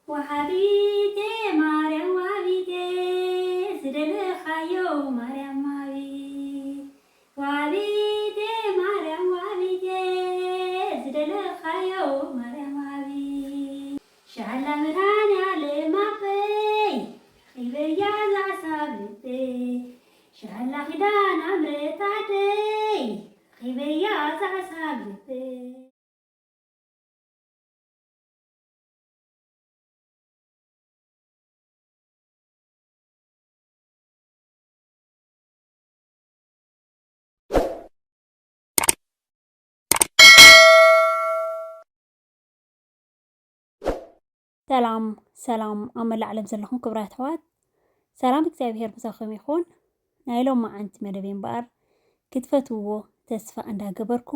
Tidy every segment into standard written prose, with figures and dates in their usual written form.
وحبيبتي مريم وحبيبتي زدل خيو مريم وحبيبتي مريم وحبيبتي زدل خيو مريم شعلا مراني على مابي خيبي يا زعسابتي شعلا خدان عمرتاتي خيبي يا زعسابتي ሰላም ኣመላ ዓለም ዘለኹም ክብራት ኣሕዋት ሰላም እግዚአብሔር ምሳኹም ይኹን ናይ ሎማ ዓንቲ መደበይ እምበኣር ክትፈትውዎ ተስፋ እንዳገበርኩ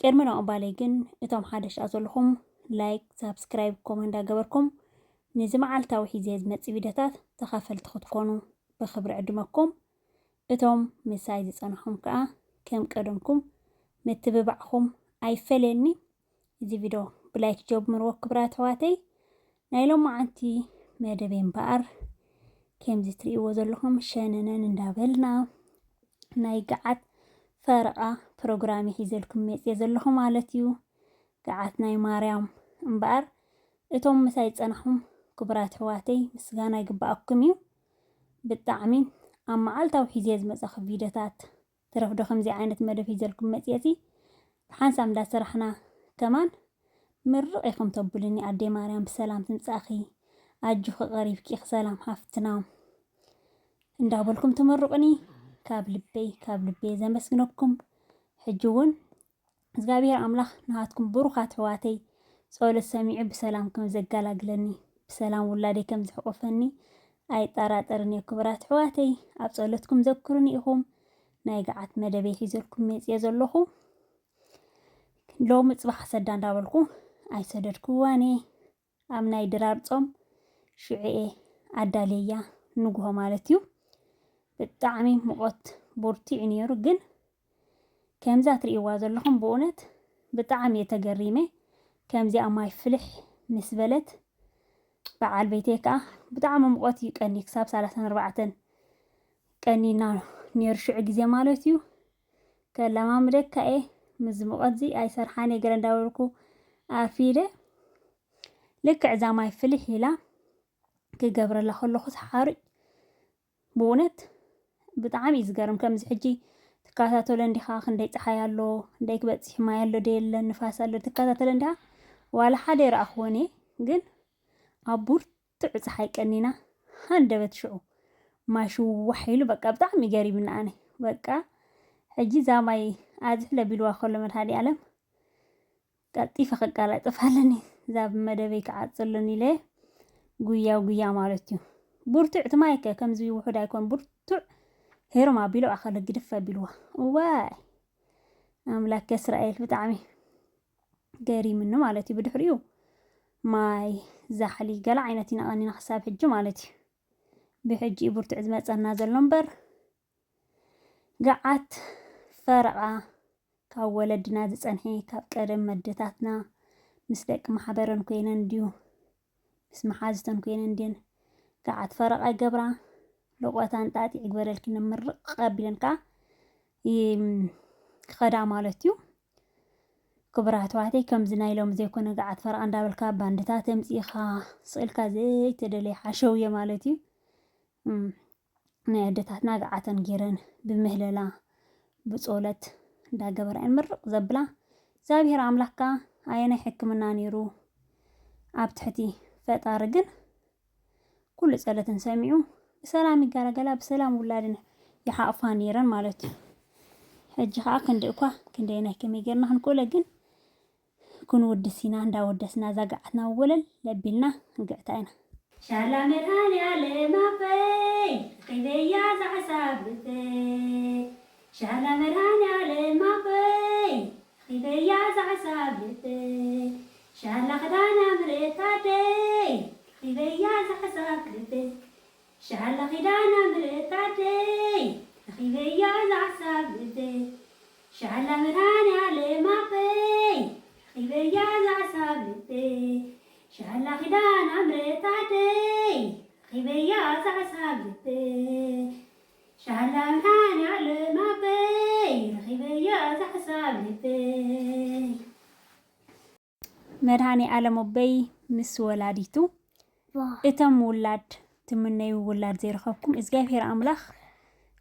ቅድሚ ናቕባለይ ግን እቶም ሓደሽ ዘለኹም ላይክ ሳብስክራይብ ኮመንት እንዳገበርኩም ነዚ መዓልታዊ ሒዘ ዝመፅእ ቪድዮታት ተኻፈልቲ ክትኮኑ ብክብሪ ዕድመኩም እቶም ምሳይ ዝፀናኹም ከዓ ከም ቀደምኩም ምትብባዕኹም ኣይፈለየኒ እዚ ቪድዮ ብላይክ ጀምርዎ ክብራት ኣሕዋተይ ናይ ሎማ ዓንቲ መደበይ እምበኣር ከምዚ ትሪእዎ ዘለኹም ሸነነን እንዳበልና ናይ ገዓት ፈረቓ ፕሮግራም ሒዘልኩም መፅየ ዘለኹ ማለት እዩ። ገዓት ናይ ማርያም እምበኣር እቶም ምሳይ ፀናኹም ክብራት ኣሕዋተይ ምስጋና ይግባኣኩም እዩ። ብጣዕሚ ኣብ መዓልታዊ ሒዘ ዝመፀኹ ቪድዮታት ትረፍዶ ከምዚ ዓይነት መደብ ሒዘልኩም መፅየቲ ሓንሳብ እንዳሰራሕና ከማን ምርቕ ኢኹም ተብሉኒ ኣዴ ማርያም ብሰላም ትምፃኺ ኣጁኺ ቀሪብኪ ሰላም ሃፍትና እንዳበልኩም ትመርቁኒ ካብ ልበይ ዘመስግነኩም ሕጂ እውን እግዚአብሔር ኣምላኽ ንሃትኩም ብሩኻት ኣሕዋተይ ጸሎት ሰሚዑ ብሰላም ከም ዘጋላግለኒ ብሰላም ውላደይ ከም ዝሕቆፈኒ ኣይጠራጠርን ክብራት ኣሕዋተይ ኣብ ጸሎትኩም ዘክሩኒ ኢኹም ናይ ገዓት መደበይ ሒዘልኩም መፅየ ዘለኹ ሎሚ ፅባሕ ሰዳ እንዳበልኩ ኣይሰደድክዋኔ ኣብ ናይ ድራር ጾም ሽዑኤ ኣዳልያ ንጉሆ ማለት እዩ። ብጣዕሚ ሙቐት ቦርቲዑ ነይሩ ግን ከምዛ ትሪእዋ ዘለኹም ብእውነት ብጣዕሚ የተገሪመ ከምዚ ኣብ ማይ ፍልሕ ምስ በለት በዓል ቤተይ ከዓ ብጣዕሚ ሙቐት እዩ ቀኒ ክሳብ 34 ቀኒና ነይሩ ሽዑ ግዜ ማለት እዩ። ከለማምደካ እየ ምስ ሙቐት እዚ ኣይሰርሓነ ገለ እንዳበልኩ ኣርፊደ ልክዕ እዛ ማይ ፍልሕ ኢላ ክገብረላ ከለኹ ተሓርጭ ብእውነት ብጣዕሚ እዩ ዝገርም። ከምዚ ሕጂ ትከታተሎ እንዲኻ ክንደይ ፀሓይ ኣሎ ክንደይ ክበፅሕ ማይ ኣሎ ደየለን ንፋስ ኣሎ ትከታተሎ እንዲኻ ዋላ ሓደ ይረኣኽዎን እየ ግን ኣብ ቡርቱዕ ፀሓይ ቀኒና ሃንደበት ሽዑ ማይ ሽዋሕ ኢሉ በቃ ብጣዕሚ ገሪምና ኣነ በቃ ሕጂ እዛ ማይ ኣዝሕለ ቢልዋ ከሎ መድሃኒዓለም ቀጢፈ ከቃላጥፋለኒ እዛ ብመደበይ ክዓፅለኒ ኢለ ጉያ ማለት እዩ። ቡርቱዕ እቲ ማይ ከምዚ ውሑድ ኣይኮን ቡርቱዕ ሄሮም ኣቢሎ ኣኸለ ግድፍ ኣቢልዋ እዋይ ኣምላክ እስራኤል ብጣዕሚ ገሪምኒ ማለት እዩ። ብድሕሪኡ ማይ ዛሕሊ ገለ ዓይነት ኢና ቀኒና ክሳብ ሕጂ ማለት እዩ። ብሕጂ ቡርቱዕ ዝመፀና ዘሎ እምበር ገዓት ፈረቓ ካብ ወለድና ዝፀንሐ ካብ ቀደም መደታትና ምስ ደቂ ማሕበረን ኮይነን ድዩ ምስ መሓዝተን ኮይነን ድየን ገዓት ፈረቓ ይገብራ ልቆታን ጣጢዕ ይግበረልኪ ንምርቕ ቀቢለን ከዓ ክኸዳ ማለት እዩ። ክብራት ኣሕዋተይ ከምዚ ናይ ሎሚ ዘይኮነ ገዓት ፈረቓ እንዳበልካ ባንድታት ተምፂኻ ስእልካ ዘይተደለየ ሓሸውየ ማለት እዩ። ናይ ኣዴታትና ገዓተን ጌረን ብምህለላ ብጾለት እንዳገበራን ምርቕ ዘብላ እግዚአብሔር ኣምላክ ከዓ ኣየናይ ሕክምና ነይሩ ኣብ ትሕቲ ፈጣሪ ግን ኩሉ ጸሎተን ሰሚዑ ብሰላም ይጋላገላ ብሰላም ውላድን ይሓቕፋ ነይረን ማለት እዩ። ሕጂ ከዓ ክንደይ እኳ ክንደይናይ ከመይ ጌርና ክንክእሎ ግን ክንውድስ ኢና እንዳወደስና እዛ ገዓትና ወለል ለቢልና ንግዕታ ኢና ሻላ መድኃኔዓለም ኣበይ ኺበያ ዘዓሳብተይ ሻላ መድኃኔዓለም ኣበይ ኺበያ ዘዓሳብተይ ሻላ ክዳና ምርታደይ ኺበያ ዘዓሳብተይ ሻላ ክዳና ምርታደይ ኺበያ ዘዓሳብተይ ሻላ መድኃኔዓለም ኣበይ ኺበያ ዘዓሳብተይ شهلا خدان عمرت عدي خبيا زعساب لبي شهلا مهاني على ما بي خبيا زعساب لبي مرهاني على مبي مس ولاديتو اتم ولاد تمني ولاد زي رخبكم ازغافير املاخ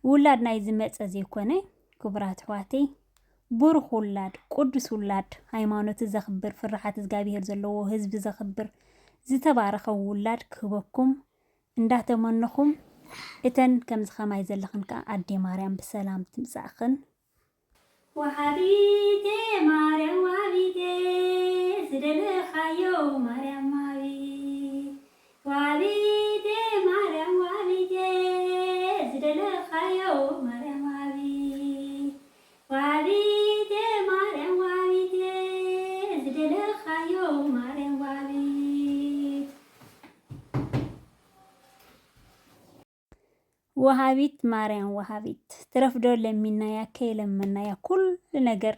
ولاد ناي زمص زيكونه كبرات حواتي بروخ ولاد قدس ولاد ሃይማኖት ዘኽብር ፍርሓት እግዚአብሔር ዘለዎ ህዝብ ዘኽብር ዝተባረኸ ولاد ክበኩም እንዳተመነኹም እተን ከም ዝኸማይ ዘለኽንካ አዴ ማርያም በሰላም ትምጻእኽን ወሃቢቴ ማርያም ወሃቢቴ ዝደለኻዮ ማርያም ማዊ ወሃቢቴ ማርያም ወሃቢቴ ዝደለኻዮ ማርያም ማዊ ወሃቢቴ ማርያም ወሃቢቴ ዝደለኻዮ ማርያም ማዊ وهابيت ماريان وهابيت ترفدو لمنا يا كيلمنا يا كل ነገር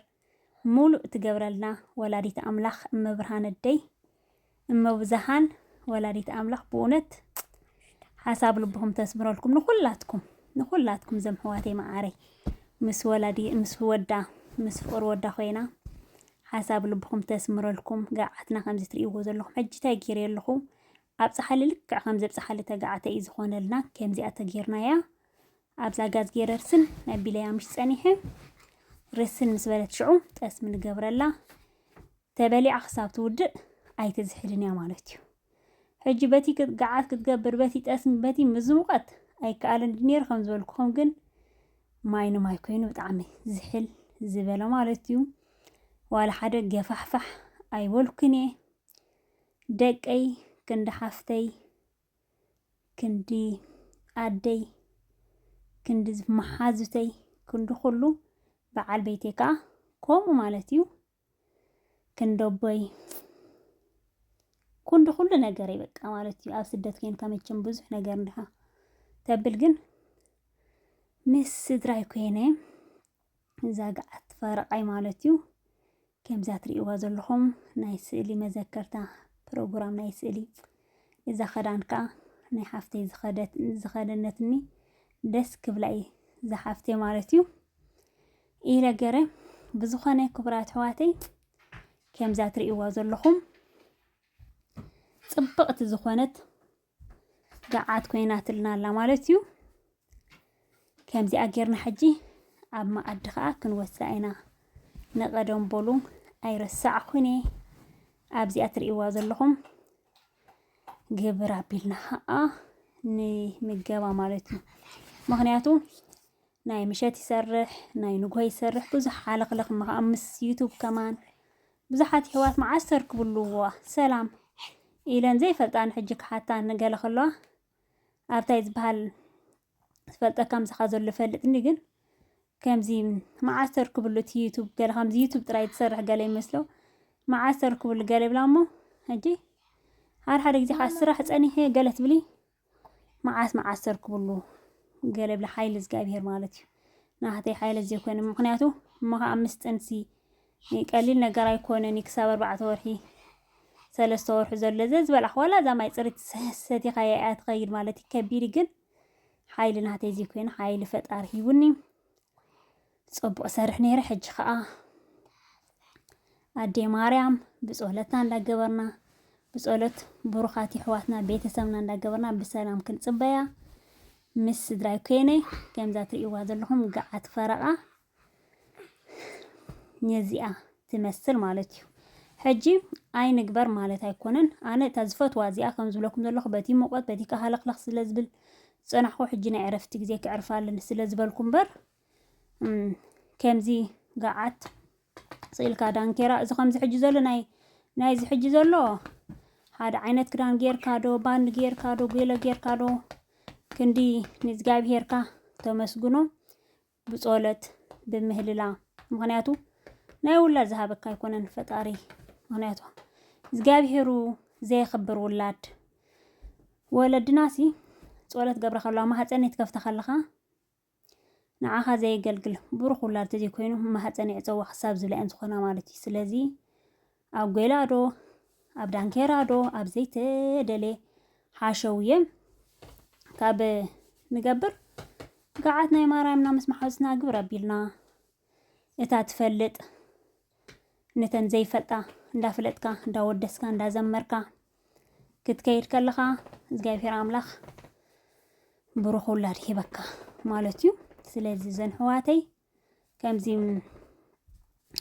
ሙሉ ትገብረልና ወላዲት አምላኽ እመብርሃን እደይ እመብዛሃን ወላዲት አምላኽ በእውነት ሐሳብ ልብኩም ተስምረልኩም ንኹላትኩም ዘምሕዋተይ ማዓረይ ምስ ወላዲ ምስ ወዳ ምስ ፍቅር ወዳ ኮይና ሐሳብ ልብኩም ተስምረልኩም ጋዓትና ከምዚ ትሪእዎ ዘለኹም ሕጅታይ ጊርየልኹ ኣብ ፀሓሊ ልክዕ ከም ዘብፀሓሊ ተጋዓተ እዩ ዝኾነልና ከምዚኣ ተጌርናያ ኣብዛ ጋዝ ጌረርስን ነቢለያ ምሽ ፀኒሐ ርስን ምስ በለት ሽዑ ጠስሚ ንገብረላ ተበሊዓ ክሳብ ትውድእ ኣይትዝሕድን እያ ማለት እዩ ሕጂ በቲ ጋዓት ክትገብር በቲ ጠስሚ በቲ ምዝሙቐት ኣይከኣልን ነይሩ ከም ዝበልኩኹም ግን ማይ ንማይ ኮይኑ ብጣዕሚ ዝሕል ዝበለ ማለት እዩ ዋላ ሓደ ገፋሕፋሕ ኣይበልኩን እየ ደቀይ كند حفتي كندي عدي كند محازتي كند خلو بعال بيتكا كوم مالتيو كند بوي كند خلو نجاري بقى مالتيو أو سدت كين كاميتشن بزح نجار نها تبلجن مس دراي كينه زاقعت فرقاي مالتيو كم زاتري وازلهم نايس اللي مذكرتها بروجرام نايسلي إذا خدانك ناي حفتي زخدنتني دسك بلاي زحفتي مالتيو إلى جرى بزخانة كبرات حواتي كم زاتري وازلهم صبقت زخانة قعدت كوينات لنا لا مالتيو كم زي أجرنا حجي أما أدخا كنوسعنا نقدم بولو أي رسع خني أبزي أتريوا زلهم جبر عبيلنا حقا ني متجوا مالتنا مغنياتو ناي مشات يسرح ناي نقوي يسرح بزح حلق لق مغمس يوتيوب كمان بزحات حوات معسر كبلوا سلام إلى زي فلتان حجك حتى نقال خلوا أبتايز بهال فلتا كم زخازو اللي فلتني جن كم زي معسر كبلوا يوتيوب قال خمس يوتيوب تراي تسرح قال يمسلو معسر كل قالب لامو هجي هار حرق زي حسرة حتسأني هي قالت بلي معسر كله قالب لحايل زقابير مالتي ناحتي حايل زي كون مقنعتو ما أمست أنسي قليل نقرا يكون نكسب 4 ورحي 3 ورح زل لزز بالأحوال زي ما يصير ستي خيات غير مالتي كبير جن حايل ناحتي زي كون حايل فتار هيوني صبوا سرحني رحج خا أدي مريم بسؤالتنا ندقبرنا بسؤالت بروخاتي حواتنا بيتسمنا ندقبرنا بسلام كنت صبايا مس دراي كيني كم ذات إيواز لهم قعدت فرقة نزيئة تمثل مالتيو حجي أي نكبر مالتها يكونن أنا تزفت وازيئة كم زبلكم دلوخ باتي موقت باتي كهالق لخص لزبل صنحو حجينا عرفتك زيك عرفان لنسلزبلكم بر كم زي قعدت صيل كادان كيرا إذا خمس حج زلو ناي زي حج زلو هذا عينت كران غير كادو باند غير كادو بيلا غير كادو كندي نزقاب هيركا تمسجنو بصولت بمهللا مغنياتو ناي ولا ذهبك يكونن فطاري مغنياتو زقاب هيرو زي خبر ولد ناسي صولت قبر خلا ما حصني تكفت خلخا نعها زي قلقل بروخ ولاد تجي كوينو ما حصني عصوا حساب زبلان زخنا مالتي سلازي او قيلادو ኣብ ዳንኬራዶ ኣብ ዘይተደለ ሓሸውየ ካብ ንገብር ገዓት ናይ ማርያምና ምስ ማሕወስና ግብር ኣቢልና እታ ትፈልጥ ነተን ዘይፈልጣ እንዳፍለጥካ እንዳወደስካ እንዳዘመርካ ክትከይድ ከለኻ እግዚአብሔር ኣምላኽ ብሩኽ ውላድ ይሂበካ ማለት እዩ። ስለዚ ዘን ሕዋተይ ከምዚ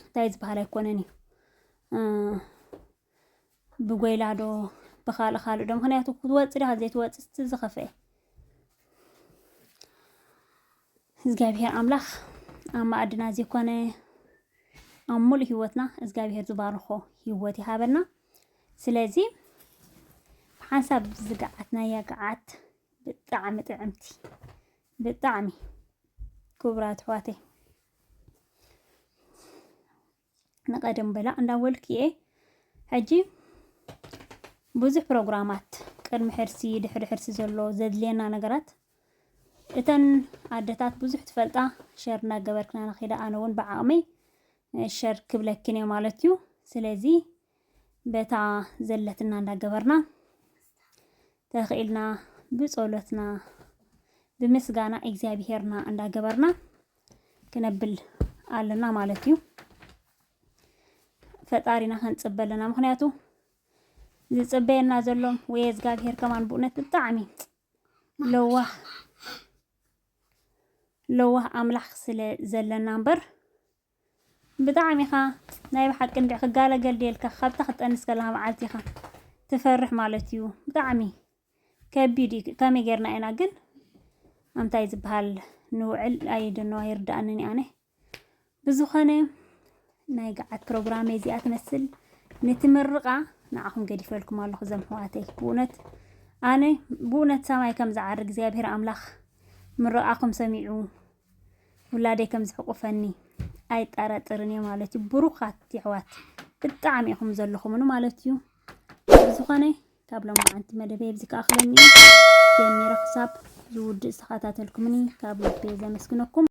እንታይ ዝበሃል ኣይኮነን እዩ ብጎይላዶ ብኻልእ ዶ ምክንያቱ ክትወፅእ ዲኻ ዘይትወፅእ ዝኸፍአ እግዚአብሔር ኣምላኽ ኣብ ማዕድና ዘይኮነ ኣብ ሙሉእ ህይወትና እግዚአብሔር ዝባርኾ ህይወት ይሃበና። ስለዚ ሓንሳብ ዝገዓትናያ ገዓት ብጣዕሚ ጥዕምቲ ብጣዕሚ ክቡራት ሕዋተይ ንቀደም በላ እንዳወልክ እየ ሕጂ ብዙሕ ፕሮግራማት ቅድሚ ሕርሲ ድሕሪ ሕርሲ ዘሎ ዘድልየና ነገራት እተን ኣደታት ብዙሕ ትፈልጣ ሸር እናገበርክና ንኸይዳ ኣነ እውን ብዓቕመይ ሸር ክብለክን እየ ማለት እዩ። ስለዚ በታ ዘለትና እንዳገበርና ተኽኢልና ብጸሎትና ብምስጋና እግዚአብሔርና እንዳገበርና ክነብል ኣለና ማለት እዩ። ፈጣሪና ክንጽበለና ምክንያቱ ዝጽበየና ዘሎ ወይ እግዚአብሔር ከማን ብእውነት ብጣዕሚ ለዋህ ኣምላኽ ስለ ዘለና እምበር ብጣዕሚ ኢኻ ናይ ብሓቂ እንድዕ ክጋለገል ደልካ ካብታ ክጠንስ ከለኻ መዓልቲ ኢኻ ትፈርሕ ማለት እዩ። ብጣዕሚ ከቢድ ከመይ ጌርና ኢና ግን ኣምታይ ዝበሃል ንውዕል ኣይድኖ ኣይርዳእንኒ ኣነ ብዝኾነ ናይ ገዓት ፕሮግራም እዚኣ ትመስል ንትምርቓ ንዓኹም ገዲፈልኩም ኣለኹ ዘም ሕዋተይ ብእውነት ኣነ ብእውነት ሰማይ ከም ዝዓርግ እግዚአብሔር ኣምላኽ ምርቓኹም ሰሚዑ ውላደይ ከም ዝሕቁፈኒ ኣይጠራጥርን እየ ማለት እዩ። ብሩኻት ይሕዋት ብጣዕሚ ኢኹም ዘለኹምኑ ማለት እዩ። ብዝኾነ ካብ ሎማዓንቲ መደበይ ብዚ ከኣኽለኒ ጀሚረ ክሳብ ዝውድእ ዝተኸታተልኩምኒ ካብ ልቤ ዘመስግነኩም